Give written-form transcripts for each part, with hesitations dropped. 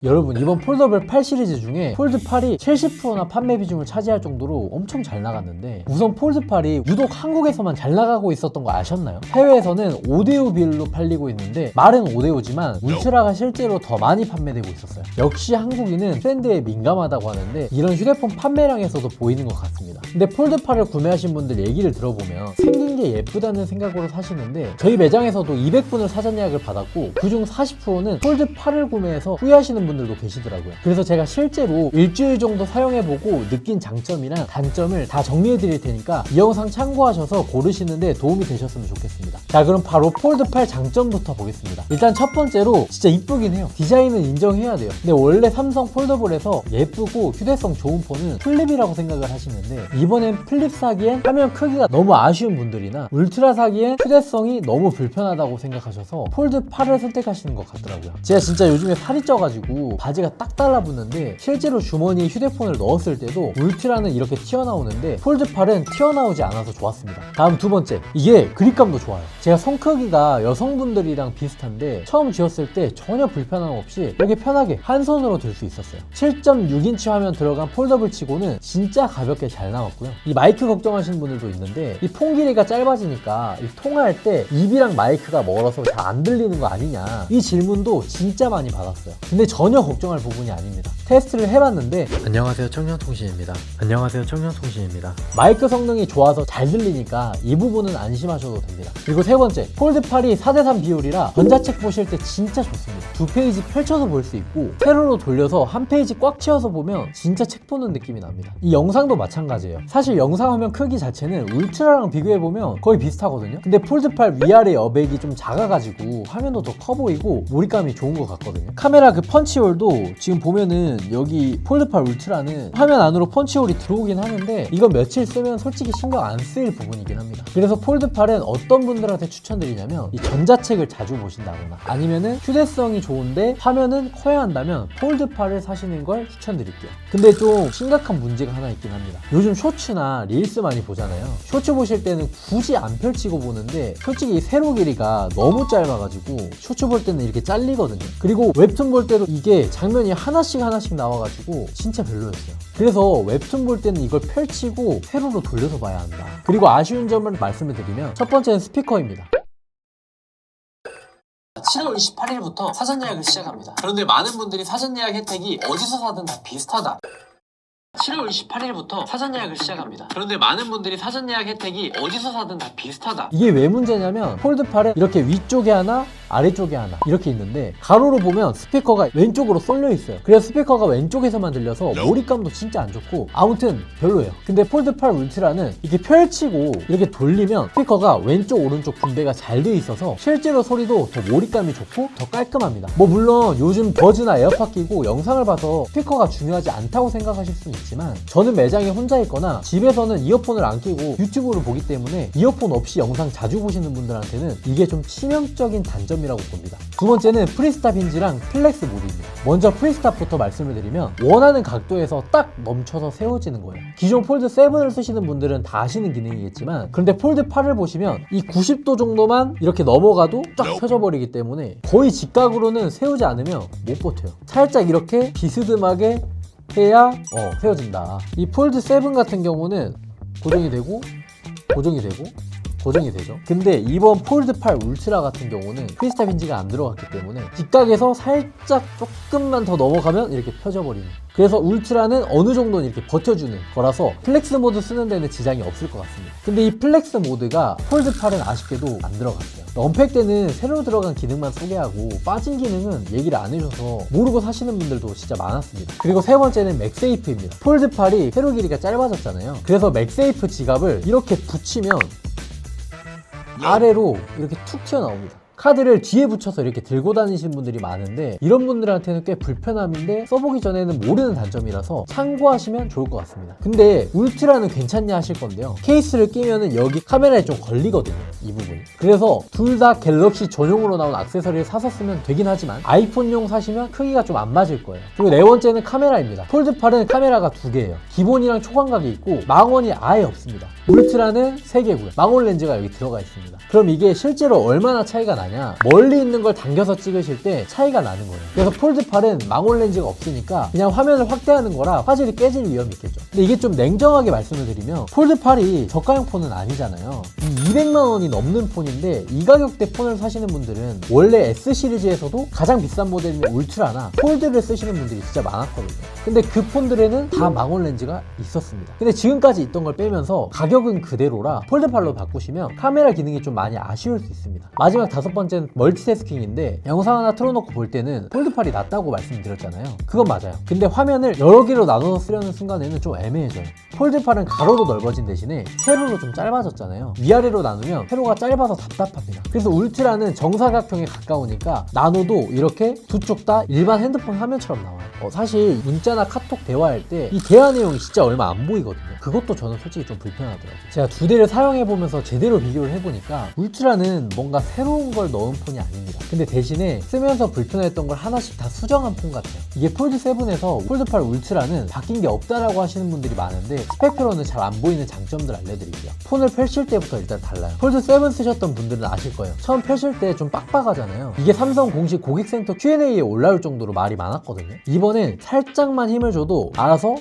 여러분, 이번 폴더블 8 시리즈 중에 폴드 8이 70%나 판매 비중을 차지할 정도로 엄청 잘 나갔는데, 우선 폴드 8이 유독 한국에서만 잘 나가고 있었던 거 아셨나요? 해외에서는 5대5 비율로 팔리고 있는데, 말은 5대5지만 울트라가 실제로 더 많이 판매되고 있었어요. 역시 한국인은 트렌드에 민감하다고 하는데 이런 휴대폰 판매량에서도 보이는 것 같습니다. 근데 폴드 8을 구매하신 분들 얘기를 들어보면 생긴 게 예쁘다는 생각으로 사시는데, 저희 매장에서도 200분을 사전 예약을 받았고 그중 40%는 폴드 8을 구매해서 후회하시는 분들도 계시더라고요. 그래서 제가 실제로 일주일 정도 사용해보고 느낀 장점이랑 단점을 다 정리해 드릴 테니까 이 영상 참고하셔서 고르시는데 도움이 되셨으면 좋겠습니다. 자, 그럼 바로 폴드 8 장점부터 보겠습니다. 일단 첫 번째로 진짜 이쁘긴 해요. 디자인은 인정해야 돼요. 근데 원래 삼성 폴더블에서 예쁘고 휴대성 좋은 폰은 플립이라고 생각을 하시는데, 이번엔 플립 사기엔 화면 크기가 너무 아쉬운 분들이나 울트라 사기엔 휴대성이 너무 불편하다고 생각하셔서 폴드 8을 선택하시는 것 같더라고요. 제가 진짜 요즘에 살이 쪄가지고 바지가 딱 달라붙는데, 실제로 주머니에 휴대폰을 넣었을 때도 울트라는 이렇게 튀어나오는데 폴드 8은 튀어나오지 않아서 좋았습니다. 다음 두 번째, 이게 그립감도 좋아요. 제가 손 크기가 여성분들이랑 비슷한데 처음 쥐었을 때 전혀 불편함 없이 이렇게 편하게 한 손으로 들 수 있었어요. 7.6인치 화면 들어간 폴더블 치고는 진짜 가볍게 잘 나왔고요. 이 마이크 걱정하시는 분들도 있는데, 이 폰 길이가 짧아지니까 이 통화할 때 입이랑 마이크가 멀어서 잘 안 들리는 거 아니냐, 이 질문도 진짜 많이 받았어요. 근데 전혀 걱정할 부분이 아닙니다. 테스트를 해봤는데, 안녕하세요 청년통신입니다. 안녕하세요 청년통신입니다. 마이크 성능이 좋아서 잘 들리니까 이 부분은 안심하셔도 됩니다. 그리고 세 번째, 폴드 8이 4:3 비율이라 전자책 보실 때 진짜 좋습니다. 두 페이지 펼쳐서 볼 수 있고 세로로 돌려서 한 페이지 꽉 채워서 보면 진짜 책 보는 느낌이 납니다. 이 영상도 마찬가지예요. 사실 영상 화면 크기 자체는 울트라랑 비교해보면 거의 비슷하거든요. 근데 폴드 8 위아래 여백이 좀 작아가지고 화면도 더 커 보이고 몰입감이 좋은 것 같거든요. 카메라 그 펀치홀도 지금 보면은 여기 폴드 8 울트라는 화면 안으로 펀치홀이 들어오긴 하는데, 이건 며칠 쓰면 솔직히 신경 안 쓰일 부분이긴 합니다. 그래서 폴드 8은 어떤 분들한테 추천드리냐면, 이 전자책을 자주 보신다거나 아니면은 휴대성이 좋은데 화면은 커야 한다면 폴드 8을 사시는 걸 추천드릴게요. 근데 좀 심각한 문제가 하나 있긴 합니다. 요즘 쇼츠나 릴스 많이 보잖아요. 쇼츠 보실 때는 굳이 안 펼치고 보는데, 솔직히 이 세로 길이가 너무 짧아가지고 쇼츠 볼 때는 이렇게 잘리거든요. 그리고 웹툰 볼 때도 이게 장면이 하나씩 나와가지고 진짜 별로였어요. 그래서 웹툰 볼 때는 이걸 펼치고 세로로 돌려서 봐야 한다. 그리고 아쉬운 점을 말씀을 드리면, 첫 번째는 스피커입니다. 7월 28일부터 사전 예약을 시작합니다. 그런데 많은 분들이 사전 예약 혜택이 어디서 사든 다 비슷하다. 7월 28일부터 사전 예약을 시작합니다. 그런데 많은 분들이 사전 예약 혜택이 어디서 사든 다 비슷하다. 이게 왜 문제냐면, 폴드 8에 이렇게 위쪽에 하나 아래쪽에 하나 이렇게 있는데, 가로로 보면 스피커가 왼쪽으로 쏠려 있어요. 그래서 스피커가 왼쪽에서만 들려서 몰입감도 진짜 안 좋고 아무튼 별로예요. 근데 폴드 8 울트라는 이렇게 펼치고 이렇게 돌리면 스피커가 왼쪽 오른쪽 분배가 잘 돼 있어서 실제로 소리도 더 몰입감이 좋고 더 깔끔합니다. 뭐 물론 요즘 버즈나 에어팟 끼고 영상을 봐서 스피커가 중요하지 않다고 생각하실 수 있지만, 저는 매장에 혼자 있거나 집에서는 이어폰을 안 끼고 유튜브를 보기 때문에 이어폰 없이 영상 자주 보시는 분들한테는 이게 좀 치명적인 단점이라고 봅니다. 두 번째는 프리스탑 힌지랑 플렉스 모드입니다. 먼저 프리스탑부터 말씀을 드리면, 원하는 각도에서 딱 멈춰서 세워지는 거예요. 기존 폴드 7을 쓰시는 분들은 다 아시는 기능이겠지만, 그런데 폴드 8을 보시면 이 90도 정도만 이렇게 넘어가도 쫙 펴져버리기 때문에 거의 직각으로는 세우지 않으면 못 버텨요. 살짝 이렇게 비스듬하게 해야 세워진다. 이 폴드 7 같은 경우는 고정이 되고 고정이 되고 고정이 되죠. 근데 이번 폴드 8 울트라 같은 경우는 프리스탑 힌지가 안 들어갔기 때문에 직각에서 살짝 조금만 더 넘어가면 이렇게 펴져버리는, 그래서 울트라는 어느 정도는 이렇게 버텨주는 거라서 플렉스 모드 쓰는 데는 지장이 없을 것 같습니다. 근데 이 플렉스 모드가 폴드 8은 아쉽게도 안 들어갔어요. 언팩 때는 새로 들어간 기능만 소개하고 빠진 기능은 얘기를 안 해줘서 모르고 사시는 분들도 진짜 많았습니다. 그리고 세 번째는 맥세이프입니다. 폴드 8이 세로 길이가 짧아졌잖아요. 그래서 맥세이프 지갑을 이렇게 붙이면 아래로 이렇게 툭 튀어나옵니다. 카드를 뒤에 붙여서 이렇게 들고 다니시는 분들이 많은데, 이런 분들한테는 꽤 불편함인데 써보기 전에는 모르는 단점이라서 참고하시면 좋을 것 같습니다. 근데 울트라는 괜찮냐 하실 건데요, 케이스를 끼면은 여기 카메라에 좀 걸리거든요, 이 부분이. 그래서 둘 다 갤럭시 전용으로 나온 액세서리를 사서 쓰면 되긴 하지만 아이폰용 사시면 크기가 좀 안 맞을 거예요. 그리고 네 번째는 카메라입니다. 폴드 8은 카메라가 두 개예요. 기본이랑 초광각이 있고 망원이 아예 없습니다. 울트라는 3개고요. 망원 렌즈가 여기 들어가 있습니다. 그럼 이게 실제로 얼마나 차이가 나냐, 마냐, 멀리 있는 걸 당겨서 찍으실 때 차이가 나는 거예요. 그래서 폴드8은 망원 렌즈가 없으니까 그냥 화면을 확대하는 거라 화질이 깨질 위험이 있겠죠. 근데 이게 좀 냉정하게 말씀을 드리면 폴드8이 저가형 폰은 아니잖아요. 200만 원이 넘는 폰인데 이 가격대 폰을 사시는 분들은 원래 S 시리즈에서도 가장 비싼 모델인 울트라나 폴드를 쓰시는 분들이 진짜 많았거든요. 근데 그 폰들에는 다 망원 렌즈가 있었습니다. 근데 지금까지 있던 걸 빼면서 가격은 그대로라 폴드8로 바꾸시면 카메라 기능이 좀 많이 아쉬울 수 있습니다. 마지막 5번째는 멀티태스킹인데 영상 하나 틀어놓고 볼 때는 폴드8이 낫다고 말씀드렸잖아요. 그건 맞아요. 근데 화면을 여러 개로 나눠서 쓰려는 순간에는 좀 애매해져요. 폴드8은 가로로 넓어진 대신에 세로로 좀 짧아졌잖아요. 위아래로 나누면 세로가 짧아서 답답합니다. 그래서 울트라는 정사각형에 가까우니까 나눠도 이렇게 두 쪽 다 일반 핸드폰 화면처럼 나와요. 사실 문자나 카톡 대화할 때 이 대화 내용이 진짜 얼마 안 보이거든요. 그것도 저는 솔직히 좀 불편하더라고요. 제가 두 대를 사용해보면서 제대로 비교를 해보니까 울트라는 뭔가 새로운 걸 넣은 폰이 아닙니다. 근데 대신에 쓰면서 불편했던 걸 하나씩 다 수정한 폰 같아요. 이게 폴드7에서 폴드8 울트라는 바뀐 게 없다라고 하시는 분들이 많은데 스펙으로는 잘 안 보이는 장점들 알려드릴게요. 폰을 펼칠 때부터 일단 달라요. 폴드7 쓰셨던 분들은 아실 거예요. 처음 펼칠 때 좀 빡빡하잖아요. 이게 삼성 공식 고객센터 Q&A에 올라올 정도로 말이 많았거든요. 이번엔 살짝만 힘을 줘도 알아서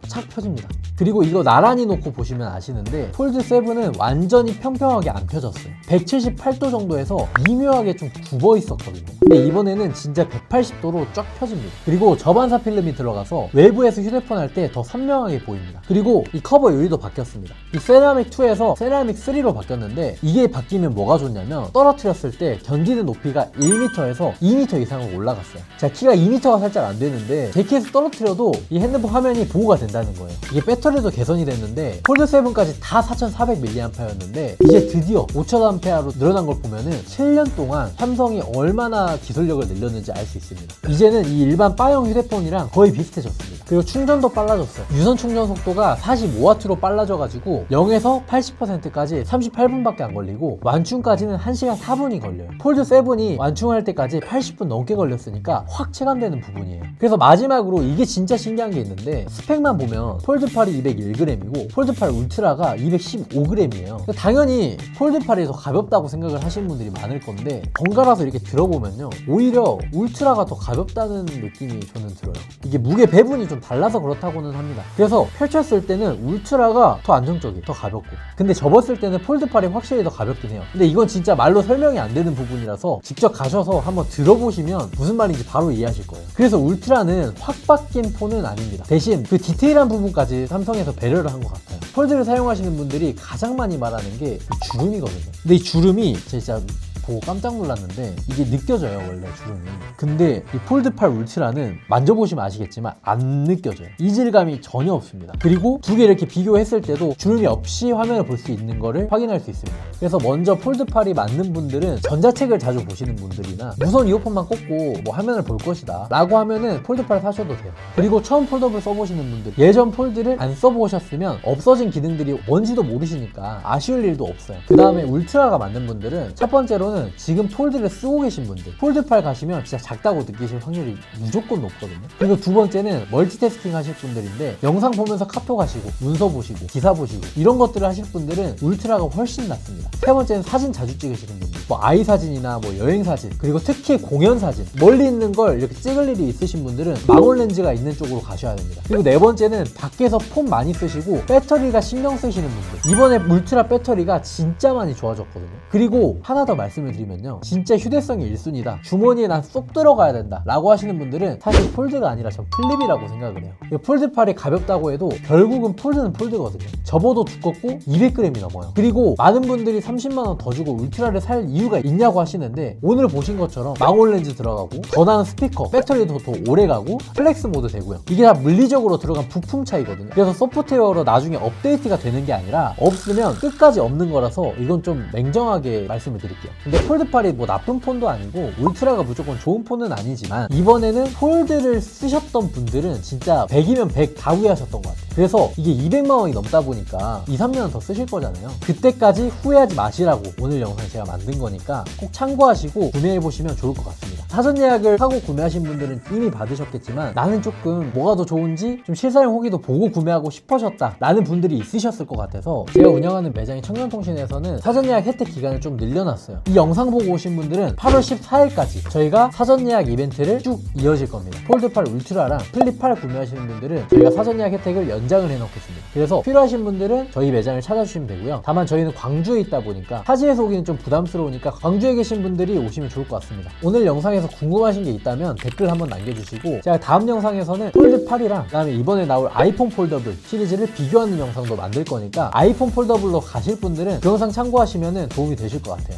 착 펴집니다. 그리고 이거 나란히 놓고 보시면 아시는데 폴드7은 완전히 평평하게 안 펴졌어요. 178도 정도에서 미묘하게 좀 굽어 있었거든요. 근데 이번에는 진짜 180도로 쫙 펴집니다. 그리고 저반사 필름이 들어가서 외부에서 휴대폰 할 때 더 선명하게 보입니다. 그리고 이 커버 유리도 바뀌었습니다. 이 세라믹2에서 세라믹3로 바뀌었는데 이게 바뀌면 뭐가 좋냐면 떨어뜨렸을 때 견디는 높이가 1m에서 2m 이상으로 올라갔어요. 제가 키가 2m가 살짝 안 되는데 제 키에서 떨어뜨려도 이 핸드폰 화면이 보호가 된다는 거예요. 이게 배터리도 개선이 됐는데 폴드7까지 다 4400mAh였는데 이제 드디어 5000mAh로 늘어난 걸 보면은 7년 동안 삼성이 얼마나 기술력을 늘렸는지 알 수 있습니다. 이제는 이 일반 바형 휴대폰이랑 거의 비슷해졌습니다. 그리고 충전도 빨라졌어요. 유선 충전 속도가 45W로 빨라져가지고 0에서 80%까지 38분밖에 안 걸리고 완충까지는 1시간 4분이 걸려요. 폴드7이 완충할 때까지 80분 넘게 걸렸으니까 확 체감되는 부분이에요. 그래서 마지막으로 이게 진짜 신기한 게 있는데 스펙만 보면 폴드8이 201g이고 폴드8 울트라가 215g이에요. 당연히 폴드8이 더 가볍다고 생각을 하시는 분들이 많을 건데 번갈아서 이렇게 들어보면요, 오히려 울트라가 더 가볍다는 느낌이 저는 들어요. 이게 무게 배분이 좀 달라서 그렇다고는 합니다. 그래서 펼쳤을 때는 울트라가 더 안정적이, 더 가볍고, 근데 접었을 때는 폴드8이 확실히 더 가볍긴 해요. 근데 이건 진짜 말로 설명이 안 되는 부분이라서 직접 가셔서 한번 들어보시면 무슨 말인지 바로 이해하실 거예요. 그래서 울트라는 확 바뀐 폰은 아닙니다. 대신 그 디테일한 부분까지 삼성에서 배려를 한 것 같아요. 폴드를 사용하시는 분들이 가장 많이 말하는 게 주름이거든요. 근데 이 주름이 진짜 보고 깜짝 놀랐는데 이게 느껴져요, 원래 주름이. 근데 이 폴드8 울트라는 만져보시면 아시겠지만 안 느껴져요. 이질감이 전혀 없습니다. 그리고 두 개 이렇게 비교했을 때도 주름이 없이 화면을 볼 수 있는 거를 확인할 수 있습니다. 그래서 먼저 폴드8이 맞는 분들은 전자책을 자주 보시는 분들이나 무선 이어폰만 꽂고 뭐 화면을 볼 것이다 라고 하면은 폴드8 사셔도 돼요. 그리고 처음 폴더블 써보시는 분들, 예전 폴드를 안 써보셨으면 없어진 기능들이 뭔지도 모르시니까 아쉬울 일도 없어요. 그 다음에 울트라가 맞는 분들은 첫 번째로는 지금 폴드를 쓰고 계신 분들, 폴드8 가시면 진짜 작다고 느끼실 확률이 무조건 높거든요. 그리고 두 번째는 멀티태스킹 하실 분들인데 영상 보면서 카톡 하시고 문서 보시고 기사 보시고 이런 것들을 하실 분들은 울트라가 훨씬 낫습니다. 세 번째는 사진 자주 찍으시는 분들, 뭐 아이 사진이나 뭐 여행 사진, 그리고 특히 공연 사진, 멀리 있는 걸 이렇게 찍을 일이 있으신 분들은 망원 렌즈가 있는 쪽으로 가셔야 됩니다. 그리고 네 번째는 밖에서 폰 많이 쓰시고 배터리가 신경 쓰시는 분들, 이번에 울트라 배터리가 진짜 많이 좋아졌거든요. 그리고 하나 더 말씀을 드리면요, 진짜 휴대성이 1순위다, 주머니에 난 쏙 들어가야 된다 라고 하시는 분들은 사실 폴드가 아니라 전 플립이라고 생각을 해요. 폴드8이 가볍다고 해도 결국은 폴드는 폴드거든요. 접어도 두껍고 200g이 넘어요. 그리고 많은 분들이 30만원 더 주고 울트라를 살 이유가 있냐고 하시는데 오늘 보신 것처럼 망원 렌즈 들어가고 더 나은 스피커, 배터리도 더 오래가고 플렉스 모드 되고요. 이게 다 물리적으로 들어간 부품 차이거든요. 그래서 소프트웨어로 나중에 업데이트가 되는 게 아니라 없으면 끝까지 없는 거라서 이건 좀 냉정하게 말씀을 드릴게요. 근데 폴드8이 뭐 나쁜 폰도 아니고 울트라가 무조건 좋은 폰은 아니지만 이번에는 폴드를 쓰셨던 분들은 진짜 100이면 100 다 후회하셨던 것 같아요. 그래서 이게 200만 원이 넘다 보니까 2, 3년은 더 쓰실 거잖아요. 그때까지 후회하지 마시라고 오늘 영상 제가 만든 거니까 꼭 참고하시고 구매해보시면 좋을 것 같습니다. 사전 예약을 하고 구매하신 분들은 이미 받으셨겠지만 나는 조금 뭐가 더 좋은지 좀 실사용 후기도 보고 구매하고 싶으셨다 라는 분들이 있으셨을 것 같아서 제가 운영하는 매장인 청년통신에서는 사전 예약 혜택 기간을 좀 늘려놨어요. 이 영상 보고 오신 분들은 8월 14일까지 저희가 사전 예약 이벤트를 쭉 이어질 겁니다. 폴드8 울트라랑 플립8 구매하시는 분들은 저희가 사전 예약 혜택을 연장을 해놓겠습니다. 그래서 필요하신 분들은 저희 매장을 찾아주시면 되고요. 다만 저희는 광주에 있다 보니까 타지에서 오기는 좀 부담스러우니까 광주에 계신 분들이 오시면 좋을 것 같습니다. 오늘 영상에서 궁금하신 게 있다면 댓글 한번 남겨주시고 제가 다음 영상에서는 폴드8이랑 그다음에 이번에 나올 아이폰 폴더블 시리즈를 비교하는 영상도 만들 거니까 아이폰 폴더블로 가실 분들은 그 영상 참고하시면 도움이 되실 것 같아요.